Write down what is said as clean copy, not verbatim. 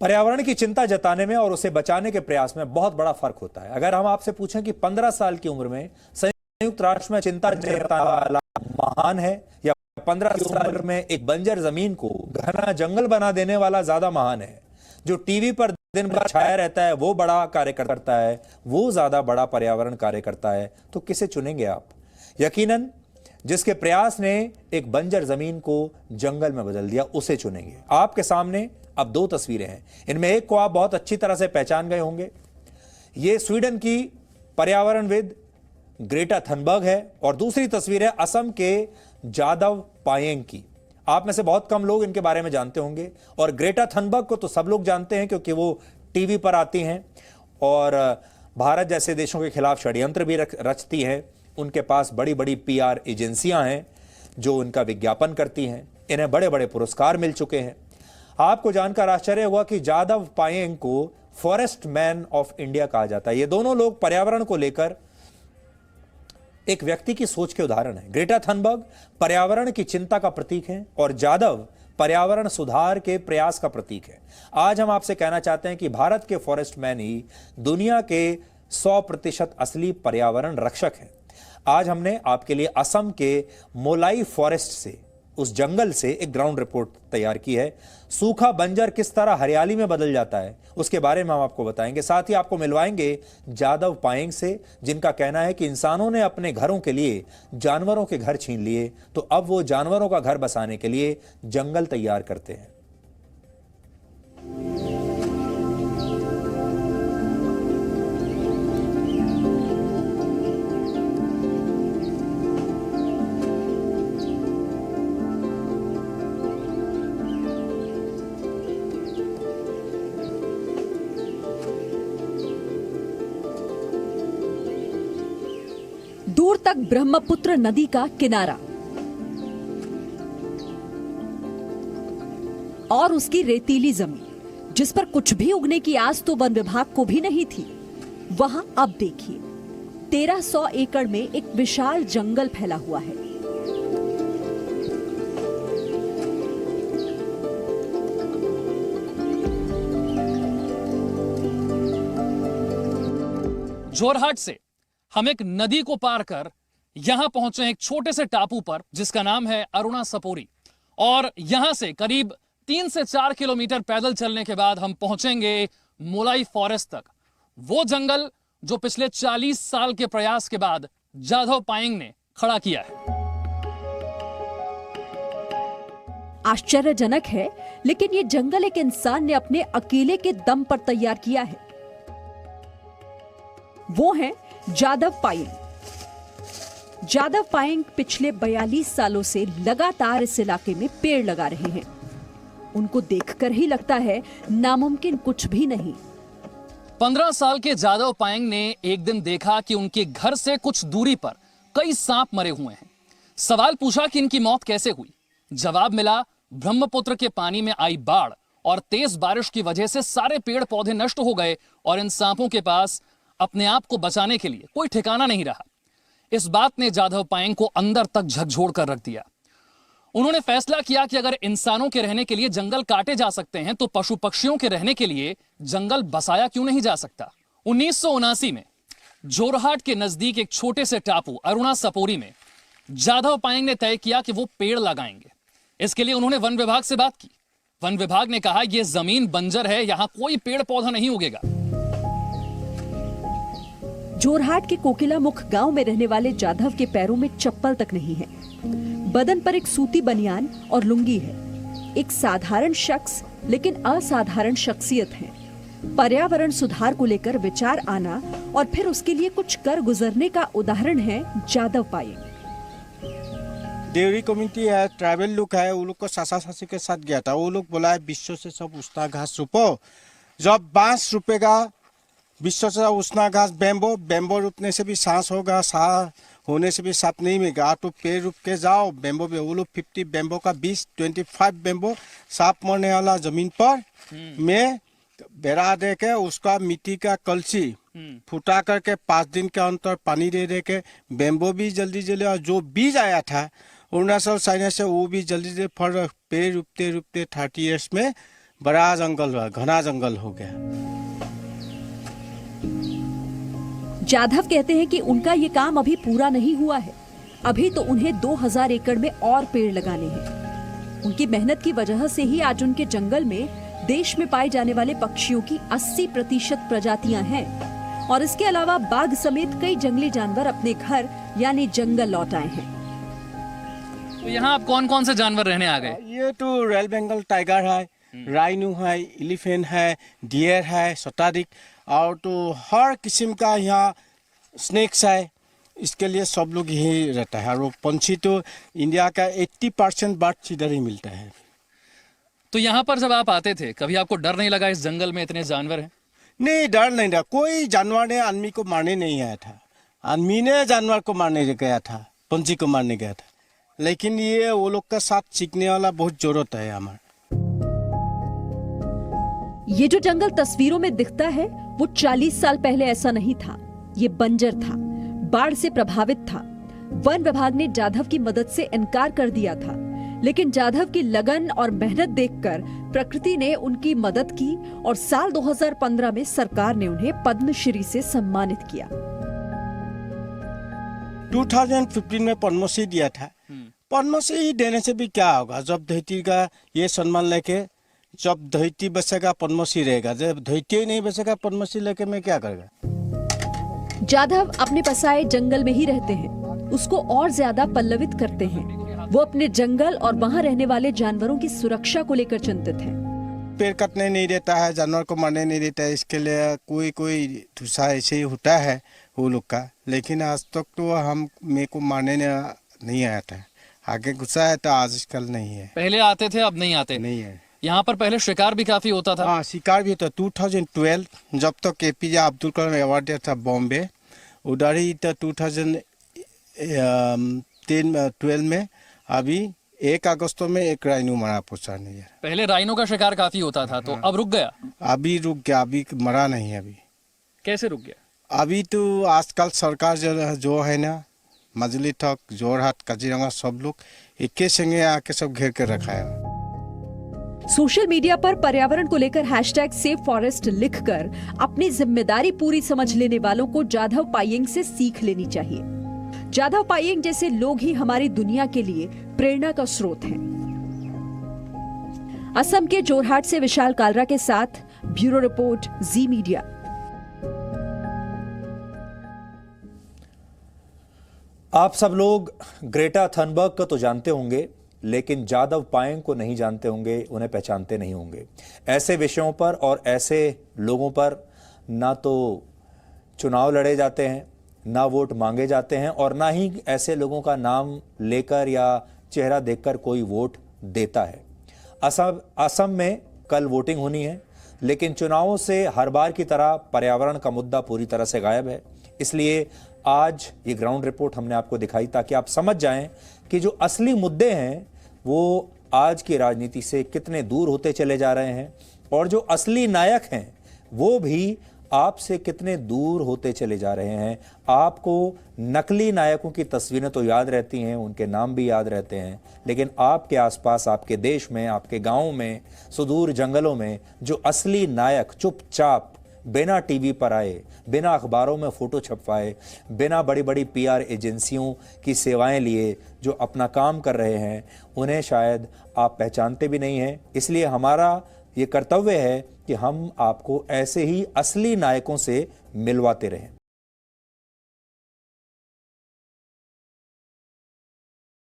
पर्यावरण की चिंता जताने में और उसे बचाने के प्रयास में बहुत बड़ा फर्क होता है। अगर हम आपसे पूछें कि 15 साल की उम्र में संयुक्त राष्ट्र में चिंता जताने वाला महान है या 15 साल की उम्र में एक बंजर जमीन को घना जंगल बना देने वाला ज्यादा महान है? जो टीवी पर दिन भर छाया रहता है वो बड़ा कार्य करता है, वो ज्यादा बड़ा पर्यावरण कार्य करता है, तो किसे चुनेंगे आप? यकीनन जिसके प्रयास ने एक बंजर जमीन को जंगल में बदल दिया उसे चुनेंगे। आपके सामने अब दो तस्वीरें हैं, इनमें एक को आप बहुत अच्छी तरह से पहचान गए होंगे। यह स्वीडन की पर्यावरणविद ग्रेटा थनबर्ग है और दूसरी तस्वीर है असम के जादव पायेंग की। आप में से बहुत कम लोग इनके बारे में जानते होंगे और ग्रेटा थनबर्ग को तो सब लोग जानते हैं क्योंकि वो टीवी पर आती हैं और भारत जैसे देशों के खिलाफ षड्यंत्र भी रचती हैं। उनके पास बड़ी बड़ी पीआर एजेंसियां हैं जो उनका विज्ञापन करती हैं। इन्हें बड़े बड़े पुरस्कार मिल चुके हैं। आपको जानकर आश्चर्य हुआ कि जादव पायेंग को फॉरेस्ट मैन ऑफ इंडिया कहा जाता है। ये दोनों लोग पर्यावरण को लेकर एक व्यक्ति की सोच के उदाहरण है। ग्रेटा थनबर्ग पर्यावरण की चिंता का प्रतीक है और जादव पर्यावरण सुधार के प्रयास का प्रतीक है। आज हम आपसे कहना चाहते हैं कि भारत के फॉरेस्ट मैन ही दुनिया के 100% असली पर्यावरण रक्षक हैं। आज हमने आपके लिए असम के मोलाई फॉरेस्ट से, उस जंगल से एक ग्राउंड रिपोर्ट तैयार की है। सूखा बंजर किस तरह हरियाली में बदल जाता है उसके बारे में हम आपको बताएंगे। साथ ही आपको मिलवाएंगे जादव पायेंग से, जिनका कहना है कि इंसानों ने अपने घरों के लिए जानवरों के घर छीन लिए, तो अब वो जानवरों का घर बसाने के लिए जंगल तैयार करते हैं। दूर तक ब्रह्मपुत्र नदी का किनारा और उसकी रेतीली जमीन जिस पर कुछ भी उगने की आस तो वन विभाग को भी नहीं थी, वहां अब देखिए 1300 एकड़ में एक विशाल जंगल फैला हुआ है। जोरहाट से हम एक नदी को पार कर यहां पहुंचे एक छोटे से टापू पर जिसका नाम है अरुणा सपोरी, और यहां से करीब 3 से 4 किलोमीटर पैदल चलने के बाद हम पहुंचेंगे मोलाई फॉरेस्ट तक, वो जंगल जो पिछले 40 साल के प्रयास के बाद जादव पायेंग ने खड़ा किया है। आश्चर्यजनक है, लेकिन ये जंगल एक इंसान ने अपने अकेले के दम पर तैयार किया है। वो है जादव पायेंग। जादव पायेंग पिछले 42 सालों से लगातार इस इलाके में पेड़ लगा रहे हैं। उनको देखकर ही लगता है नामुमकिन कुछ भी नहीं। 15 साल के जादव पायेंग ने एक दिन देखा कि उनके घर से कुछ दूरी पर कई सांप मरे हुए हैं। सवाल पूछा कि इनकी मौत कैसे हुई। जवाब मिला, ब्रह्मपुत्र के पानी में आई बाढ़ और तेज बारिश की वजह से सारे पेड़ पौधे नष्ट हो गए और इन सांपों के पास अपने आप को बचाने के लिए कोई ठिकाना नहीं रहा। इस बात ने जादव पायेंग को अंदर तक झकझोर कर रख दिया। उन्होंने फैसला किया कि अगर इंसानों के रहने के लिए जंगल काटे जा सकते हैं तो पशु पक्षियों के रहने के लिए जंगल बसाया क्यों नहीं जा सकता। 1979 में जोरहाट के नजदीक एक छोटे से टापू अरुणा सपोरी में जादव पायेंग ने तय किया कि वो पेड़ लगाएंगे। इसके लिए उन्होंने वन विभाग से बात की। वन विभाग ने कहा यह जमीन बंजर है, यहां कोई पेड़ पौधा नहीं उगेगा। जोरहाट के कोकिलामुख गांव में रहने वाले जादव के पैरों में चप्पल तक नहीं है। बदन पर एक सूती बनियान और लुंगी है। एक साधारण शख्स लेकिन असाधारण शख्सियत है। पर्यावरण सुधार को लेकर विचार आना और फिर उसके लिए कुछ कर गुजरने का उदाहरण है जादव पायेंग। देवरी कम्युनिटी है, ट्राइबल लोग है, वो लोग को सासा सासी के साथ गया था। वो लोग बोला है विश्व से सब उष्णा घास रोपो। जब बांस रोपेगा विश्व से उष्णा घास, बेम्बो रोपने से भी सांस होगा, सांस होने से भी सांप नहीं मिलेगा। तो पेड़ रोप के जाओ, बेम्बो भी वो लोग 50 बेम्बो का 25 बेम्बो सांप मरने वाला जमीन पर में बेड़ा दे के उसका मिट्टी का कलसी फुटा करके 5 दिन के अंतर पानी दे के बेम्बो भी जल्दी जल्दी, और जो बीज आया था अरुणाचल चाइना से वो भी जल्दी जल्दी फल। पेड़ रोपते रोपते 30 ईयर्स में बड़ा जंगल हुआ, घना जंगल हो गया। जाधव कहते हैं कि उनका ये काम अभी पूरा नहीं हुआ है। अभी तो उन्हें 2000 एकड़ में और पेड़ लगाने हैं। उनकी मेहनत की वजह से ही आज उनके जंगल में देश में पाए जाने वाले पक्षियों की 80% प्रजातियां हैं और इसके अलावा बाघ समेत कई जंगली जानवर अपने घर यानी जंगल लौट आए हैं। तो यहाँ आप कौन कौन से जानवर रहने आ गए? ये तो रॉयल बंगाल टाइगर है, राइनो है, एलिफेंट है, डियर है, शताधिक, और तो हर किस्म का यहाँ स्नेक्स है। इसके लिए सब लोग यही रहता है। और पंछी तो इंडिया का 80% बर्ड्स इधर ही मिलता है। तो यहाँ पर जब आप आते थे कभी आपको डर नहीं लगा इस जंगल में इतने जानवर हैं? नहीं, डर नहीं था। कोई जानवर ने आदमी को मारने नहीं आया था। आदमी ने जानवर को मारने गया था, पंछी को मारने गया था। लेकिन ये वो लोग का साथ सीखने वाला बहुत जरूरत है हमारा। ये जो जंगल तस्वीरों में दिखता है वो 40 साल पहले ऐसा नहीं था। ये बंजर था, बाढ़ से प्रभावित था। वन विभाग ने जाधव की मदद से इनकार कर दिया था, लेकिन जाधव की लगन और मेहनत देखकर प्रकृति ने उनकी मदद की और साल 2015 में सरकार ने उन्हें पद्मश्री से सम्मानित किया। 2015 में पद्मश्री दिया था। पद्मश्री देने से भी क्या होगा? जब धरती का ये सम्मान लेके, जब धरती बचेगा पद्मश्री रहेगा, जब धरती ही नहीं बचेगा पद्मश्री लेके मैं क्या करेगा? जाधव अपने बसाए जंगल में ही रहते हैं, उसको और ज्यादा पल्लवित करते हैं। वो अपने जंगल और वहाँ रहने वाले जानवरों की सुरक्षा को लेकर चिंतित हैं। पेड़ कटने नहीं देता है, जानवर को मारने नहीं देता है। इसके लिए कोई दूसरा ऐसे ही होता है वो लोग का। लेकिन आज तक तो हम मेरे को मारने नहीं आया था। आगे गुस्सा है तो आजकल नहीं है। पहले आते थे, अब नहीं आते? नहीं है। यहाँ पर पहले शिकार भी काफी होता था। हाँ, शिकार भी होता। 2012 जब तक APJ अब्दुल कलाम अवार्ड दिया था बॉम्बे, उधर ही था। 2012 में अभी 1 अगस्त में एक राइनो मरा पूछा नहीं है। पहले राइनो का शिकार काफी होता था, तो अब रुक गया? अभी रुक गया, अभी मरा नहीं है। अभी कैसे रुक गया? अभी तो आजकल सरकार जो है ना, मजली तक, जोरहाट, काजीरंगा, सब लोग एक संगे आके सब घेर कर रखा है। सोशल मीडिया पर पर्यावरण को लेकर #SaveForest लिखकर अपनी जिम्मेदारी पूरी समझ लेने वालों को जाधव पायेंग से सीख लेनी चाहिए। जाधव पायेंग जैसे लोग ही हमारी दुनिया के लिए प्रेरणा का स्रोत हैं। असम के जोरहाट से विशाल कालरा के साथ ब्यूरो रिपोर्ट, जी मीडिया। आप सब लोग ग्रेटा थनबर्ग को तो जानते होंगे, लेकिन जाधव पायेंग को नहीं जानते होंगे, उन्हें पहचानते नहीं होंगे। ऐसे विषयों पर और ऐसे लोगों पर ना तो चुनाव लड़े जाते हैं, ना वोट मांगे जाते हैं, और ना ही ऐसे लोगों का नाम लेकर या चेहरा देखकर कोई वोट देता है। असम में कल वोटिंग होनी है, लेकिन चुनावों से हर बार की तरह पर्यावरण का मुद्दा पूरी तरह से गायब है। इसलिए आज ये ग्राउंड रिपोर्ट हमने आपको दिखाई ताकि आप समझ जाएं कि जो असली मुद्दे हैं वो आज की राजनीति से कितने दूर होते चले जा रहे हैं, और जो असली नायक हैं वो भी आपसे कितने दूर होते चले जा रहे हैं। आपको नकली नायकों की तस्वीरें तो याद रहती हैं, उनके नाम भी याद रहते हैं, लेकिन आपके आसपास, आपके देश में, आपके गांव में, सुदूर जंगलों में जो असली नायक चुपचाप बिना टीवी पर आए, बिना अखबारों में फोटो छपवाए, बिना बड़ी बड़ी PR एजेंसियों की सेवाएं लिए जो अपना काम कर रहे हैं, उन्हें शायद आप पहचानते भी नहीं हैं। इसलिए हमारा ये कर्तव्य है कि हम आपको ऐसे ही असली नायकों से मिलवाते रहें।